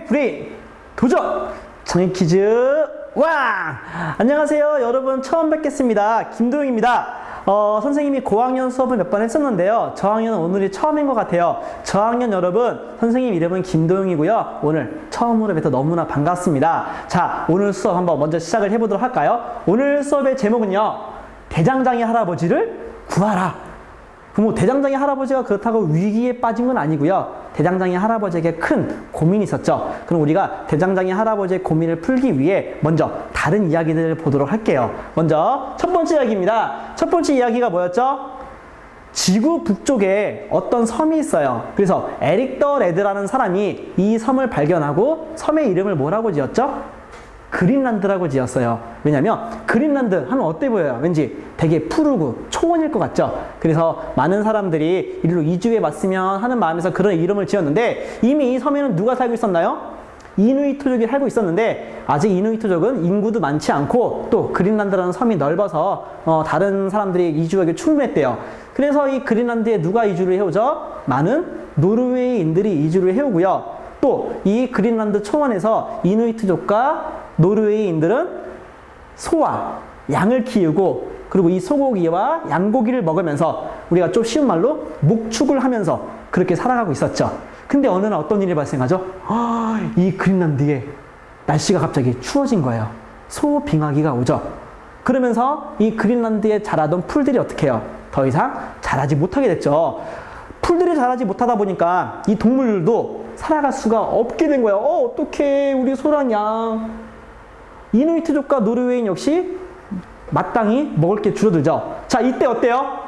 한국의 브레인 도전 장애 퀴즈 왕! 안녕하세요 여러분, 처음 뵙겠습니다. 김도영입니다. 선생님이 고학년 수업을 몇 번 했었는데요, 저학년은 오늘이 처음인 것 같아요. 저학년 여러분, 선생님 이름은 김도영이고요. 오늘 처음으로 뵈서 너무나 반갑습니다. 자, 오늘 수업 한번 먼저 시작을 해보도록 할까요? 오늘 수업의 제목은요, 대장장이 할아버지를 구하라. 뭐 대장장이 할아버지가 그렇다고 위기에 빠진 건 아니고요. 대장장이 할아버지에게 큰 고민이 있었죠. 그럼 우리가 대장장이 할아버지의 고민을 풀기 위해 먼저 다른 이야기들을 보도록 할게요. 먼저 첫 번째 이야기입니다. 첫 번째 이야기가 뭐였죠? 지구 북쪽에 어떤 섬이 있어요. 그래서 에릭 더 레드라는 사람이 이 섬을 발견하고 섬의 이름을 뭐라고 지었죠? 그린란드라고 지었어요. 왜냐면 그린란드 하면 어때 보여요? 왠지 되게 푸르고 초원일 것 같죠? 그래서 많은 사람들이 이리로 이주해 왔으면 하는 마음에서 그런 이름을 지었는데, 이미 이 섬에는 누가 살고 있었나요? 이누이트족이 살고 있었는데, 아직 이누이트족은 인구도 많지 않고 또 그린란드라는 섬이 넓어서 다른 사람들이 이주하기 충분했대요. 그래서 이 그린란드에 누가 이주를 해오죠? 많은 노르웨이인들이 이주를 해오고요. 또 이 그린란드 초원에서 이누이트족과 노르웨이인들은 소와 양을 키우고, 그리고 이 소고기와 양고기를 먹으면서 우리가 좀 쉬운 말로 목축을 하면서 그렇게 살아가고 있었죠. 근데 어느 날 어떤 일이 발생하죠? 이 그린란드에 날씨가 갑자기 추워진 거예요. 소빙하기가 오죠. 그러면서 이 그린란드에 자라던 풀들이 어떻게 해요? 더 이상 자라지 못하게 됐죠. 풀들이 자라지 못하다 보니까 이 동물들도 살아갈 수가 없게 된 거예요. 어떡해, 우리 소랑 양. 이누이트족과 노르웨이인 역시 마땅히 먹을 게 줄어들죠. 자, 이때 어때요?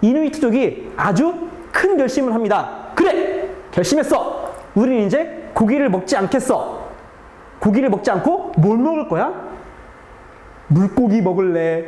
이누이트족이 아주 큰 결심을 합니다. 그래! 결심했어! 우린 이제 고기를 먹지 않겠어. 고기를 먹지 않고 뭘 먹을 거야? 물고기 먹을래.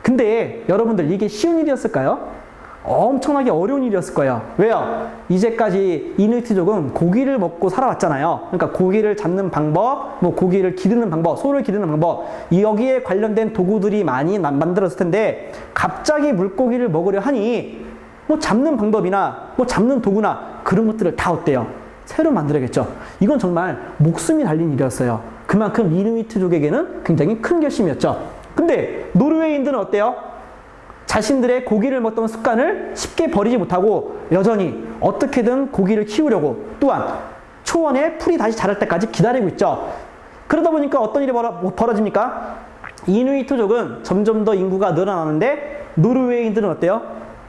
근데 여러분들, 이게 쉬운 일이었을까요? 엄청나게 어려운 일이었을 거예요. 왜요? 이제까지 이누이트족은 고기를 먹고 살아왔잖아요. 그러니까 고기를 잡는 방법, 뭐 고기를 기르는 방법, 소를 기르는 방법, 여기에 관련된 도구들이 많이 만들었을 텐데, 갑자기 물고기를 먹으려 하니 뭐 잡는 방법이나 뭐 잡는 도구나 그런 것들을 다 어때요? 새로 만들어야겠죠. 이건 정말 목숨이 달린 일이었어요. 그만큼 이누이트족에게는 굉장히 큰 결심이었죠. 근데 노르웨이인들은 어때요? 자신들의 고기를 먹던 습관을 쉽게 버리지 못하고 여전히 어떻게든 고기를 키우려고, 또한 초원에 풀이 다시 자랄 때까지 기다리고 있죠. 그러다 보니까 어떤 일이 벌어집니까? 이누이트족은 점점 더 인구가 늘어나는데, 노르웨이인들은 어때요?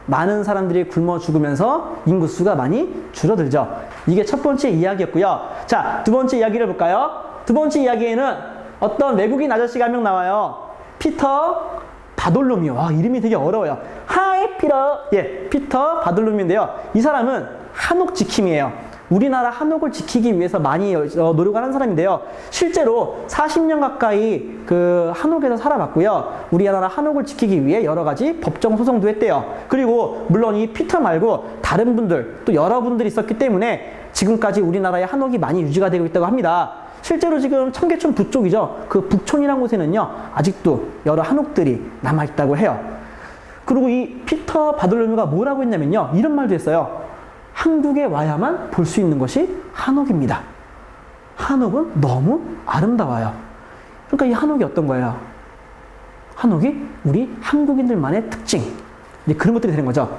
많은 사람들이 굶어 죽으면서 인구수가 많이 줄어들죠. 이게 첫 번째 이야기였고요. 자, 두 번째 이야기를 볼까요? 두 번째 이야기에는 어떤 외국인 아저씨가 한 명 나와요. 피터 바돌로뮤. 이름이 되게 어려워요. 하이 피터. 예, 피터 바돌로뮤인데요. 이 사람은 한옥 지킴이에요. 우리나라 한옥을 지키기 위해서 많이 노력을 하는 사람인데요. 실제로 40년 가까이 그 한옥에서 살아봤고요. 우리나라 한옥을 지키기 위해 여러 가지 법정 소송도 했대요. 그리고 물론 이 피터 말고 다른 분들, 또 여러분들이 있었기 때문에 지금까지 우리나라의 한옥이 많이 유지가 되고 있다고 합니다. 실제로 지금 청계천 북쪽이죠. 그 북촌이라는 곳에는요, 아직도 여러 한옥들이 남아있다고 해요. 그리고 이 피터 바돌로뮤가 뭐라고 했냐면요, 이런 말도 했어요. 한국에 와야만 볼 수 있는 것이 한옥입니다. 한옥은 너무 아름다워요. 그러니까 이 한옥이 어떤 거예요? 한옥이 우리 한국인들만의 특징. 이제 그런 것들이 되는 거죠.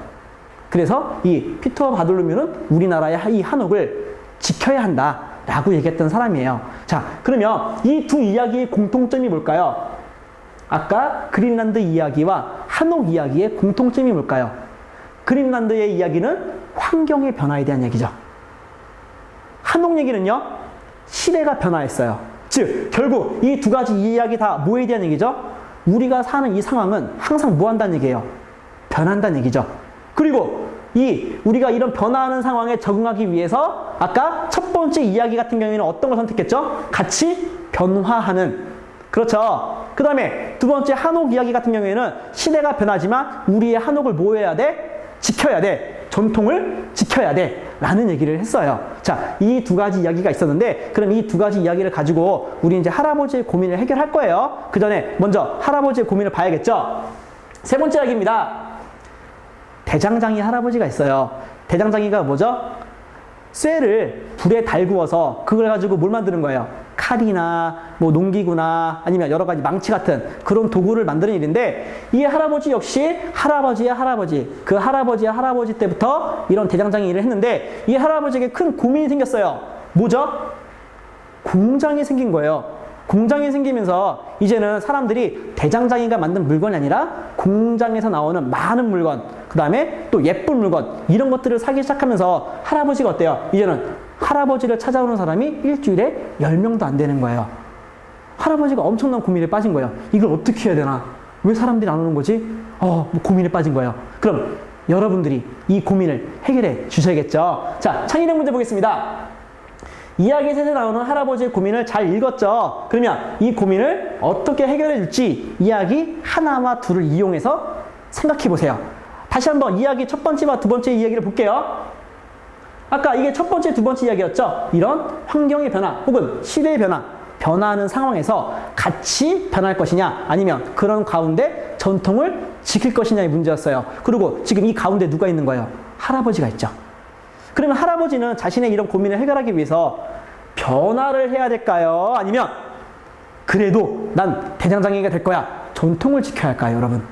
그래서 이 피터 바돌로뮤는 우리나라의 이 한옥을 지켜야 한다 라고 얘기했던 사람이에요. 자, 그러면 이 두 이야기의 공통점이 뭘까요? 아까 그린란드 이야기와 한옥 이야기의 공통점이 뭘까요? 그린란드의 이야기는 환경의 변화에 대한 얘기죠. 한옥 얘기는요, 시대가 변화했어요. 즉, 결국 이 두 가지 이야기 다 뭐에 대한 얘기죠? 우리가 사는 이 상황은 항상 뭐 한다는 얘기예요? 변한다는 얘기죠. 그리고 우리가 이런 변화하는 상황에 적응하기 위해서 아까 첫 번째 이야기 같은 경우에는 어떤 걸 선택했죠? 같이 변화하는. 그렇죠. 그 다음에 두 번째 한옥 이야기 같은 경우에는 시대가 변하지만 우리의 한옥을 뭐 해야 돼? 지켜야 돼. 전통을 지켜야 돼. 라는 얘기를 했어요. 자, 이 두 가지 이야기가 있었는데, 그럼 이 두 가지 이야기를 가지고 우리 이제 할아버지의 고민을 해결할 거예요. 그 전에 먼저 할아버지의 고민을 봐야겠죠. 세 번째 이야기입니다. 대장장이 할아버지가 있어요. 대장장이가 뭐죠? 쇠를 불에 달구어서 그걸 가지고 뭘 만드는 거예요? 칼이나 뭐 농기구나 아니면 여러 가지 망치 같은 그런 도구를 만드는 일인데, 이 할아버지 역시 할아버지의 할아버지, 그 할아버지의 할아버지 때부터 이런 대장장이 일을 했는데, 이 할아버지에게 큰 고민이 생겼어요. 뭐죠? 공장이 생긴 거예요. 공장이 생기면서 이제는 사람들이 대장장이가 만든 물건이 아니라 공장에서 나오는 많은 물건, 그 다음에 또 예쁜 물건, 이런 것들을 사기 시작하면서 할아버지가 어때요? 이제는 할아버지를 찾아오는 사람이 일주일에 10명도 안 되는 거예요. 할아버지가 엄청난 고민에 빠진 거예요. 이걸 어떻게 해야 되나? 왜 사람들이 안 오는 거지? 뭐 고민에 빠진 거예요. 그럼 여러분들이 이 고민을 해결해 주셔야겠죠. 자, 창의력 문제 보겠습니다. 이야기 셋에 나오는 할아버지의 고민을 잘 읽었죠? 그러면 이 고민을 어떻게 해결해 줄지 이야기 하나와 둘을 이용해서 생각해 보세요. 다시 한번 이야기 첫 번째와 두 번째 이야기를 볼게요. 아까 이게 첫 번째, 두 번째 이야기였죠? 이런 환경의 변화 혹은 시대의 변화하는 상황에서 같이 변할 것이냐, 아니면 그런 가운데 전통을 지킬 것이냐의 문제였어요. 그리고 지금 이 가운데 누가 있는 거예요? 할아버지가 있죠. 그러면 할아버지는 자신의 이런 고민을 해결하기 위해서 변화를 해야 될까요? 아니면 그래도 난 대장장이가 될 거야, 전통을 지켜야 할까요, 여러분?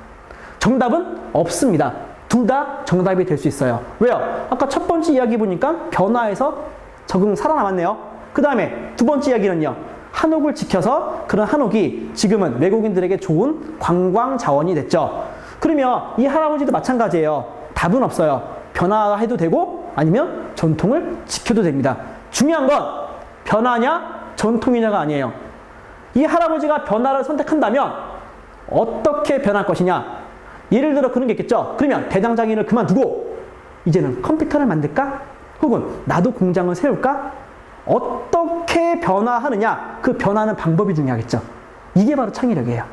정답은 없습니다. 둘 다 정답이 될 수 있어요. 왜요? 아까 첫 번째 이야기 보니까 변화해서 적응 살아남았네요. 그 다음에 두 번째 이야기는요, 한옥을 지켜서 그런 한옥이 지금은 외국인들에게 좋은 관광 자원이 됐죠. 그러면 이 할아버지도 마찬가지예요. 답은 없어요. 변화해도 되고 아니면 전통을 지켜도 됩니다. 중요한 건 변화냐 전통이냐가 아니에요. 이 할아버지가 변화를 선택한다면 어떻게 변할 것이냐. 예를 들어 그런 게 있겠죠. 그러면 대장장이를 그만두고 이제는 컴퓨터를 만들까? 혹은 나도 공장을 세울까? 어떻게 변화하느냐, 그 변화하는 방법이 중요하겠죠. 이게 바로 창의력이에요.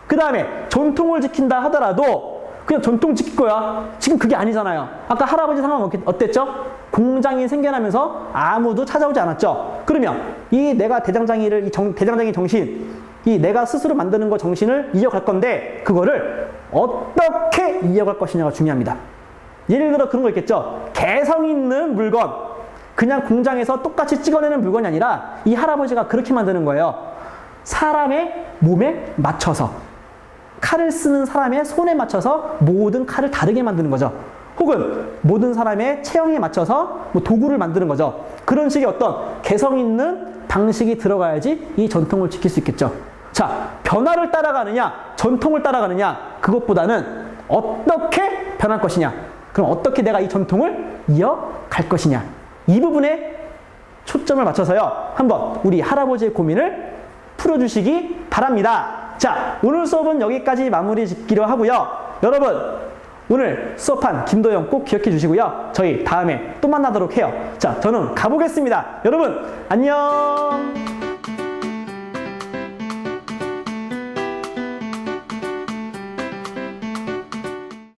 그 다음에 전통을 지킨다 하더라도 그냥 전통 지킬 거야, 지금 그게 아니잖아요. 아까 할아버지 상황 어땠죠? 공장이 생겨나면서 아무도 찾아오지 않았죠. 그러면 이 내가 대장장이를, 대장장이 정신, 이 내가 스스로 만드는 거 정신을 이어갈 건데 그거를 어떻게 이어갈 것이냐가 중요합니다. 예를 들어 그런 거 있겠죠. 개성 있는 물건, 그냥 공장에서 똑같이 찍어내는 물건이 아니라 이 할아버지가 그렇게 만드는 거예요. 사람의 몸에 맞춰서, 칼을 쓰는 사람의 손에 맞춰서 모든 칼을 다르게 만드는 거죠. 혹은 모든 사람의 체형에 맞춰서 뭐 도구를 만드는 거죠. 그런 식의 어떤 개성 있는 방식이 들어가야지 이 전통을 지킬 수 있겠죠. 자, 변화를 따라가느냐 전통을 따라가느냐, 그것보다는 어떻게 변할 것이냐, 그럼 어떻게 내가 이 전통을 이어갈 것이냐, 이 부분에 초점을 맞춰서요 한번 우리 할아버지의 고민을 풀어주시기 바랍니다. 자, 오늘 수업은 여기까지 마무리 짓기로 하고요. 여러분, 오늘 수업한 김도영 꼭 기억해 주시고요. 저희 다음에 또 만나도록 해요. 자, 저는 가보겠습니다. 여러분, 안녕!